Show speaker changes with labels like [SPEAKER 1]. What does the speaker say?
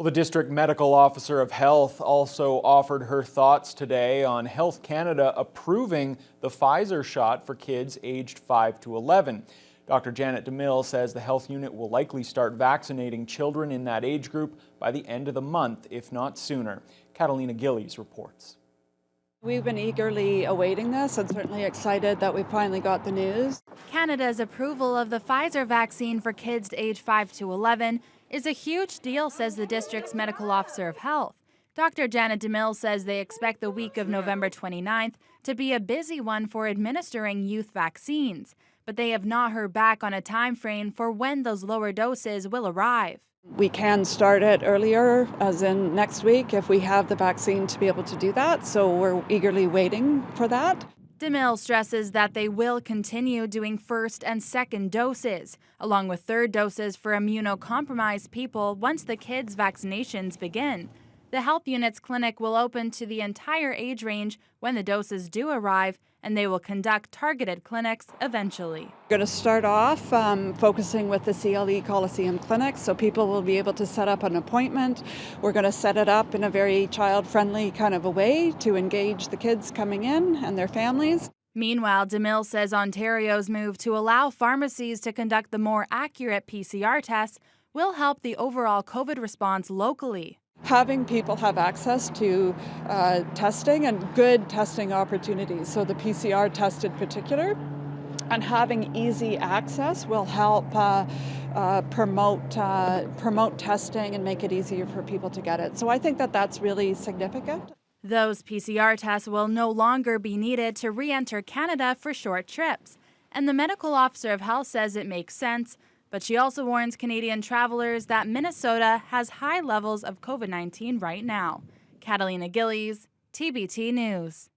[SPEAKER 1] Well, the District Medical Officer of Health also offered her thoughts today on Health Canada approving the Pfizer shot for kids aged 5 to 11. Dr. Janet DeMille says the health unit will likely start vaccinating children in that age group by the end of the month, if not sooner. Catalina Gillies reports.
[SPEAKER 2] We've been eagerly awaiting this and certainly excited that we finally got the news.
[SPEAKER 3] Canada's approval of the Pfizer vaccine for kids aged 5 to 11 is a huge deal, says the district's medical officer of health. Dr. Janet DeMille says they expect the week of November 29th to be a busy one for administering youth vaccines, but they have not heard back on a time frame for when those lower doses will arrive.
[SPEAKER 2] We can start it earlier, as in next week, if we have the vaccine to be able to do that, so we're eagerly waiting for that.
[SPEAKER 3] DeMille stresses that they will continue doing first and second doses, along with third doses for immunocompromised people once the kids' vaccinations begin. The health unit's clinic will open to the entire age range when the doses do arrive, and they will conduct targeted clinics eventually.
[SPEAKER 2] We're going to start off focusing with the CLE Coliseum Clinic, so people will be able to set up an appointment. We're going to set it up in a very child-friendly kind of a way to engage the kids coming in and their families.
[SPEAKER 3] Meanwhile, DeMille says Ontario's move to allow pharmacies to conduct the more accurate PCR tests will help the overall COVID response locally.
[SPEAKER 2] Having people have access to testing and good testing opportunities, so the PCR test in particular, and having easy access will help promote testing and make it easier for people to get it. So I think that that's really significant.
[SPEAKER 3] Those PCR tests will no longer be needed to re-enter Canada for short trips. And the medical officer of health says it makes sense, but she also warns Canadian travelers that Minnesota has high levels of COVID-19 right now. Catalina Gillies, TBT News.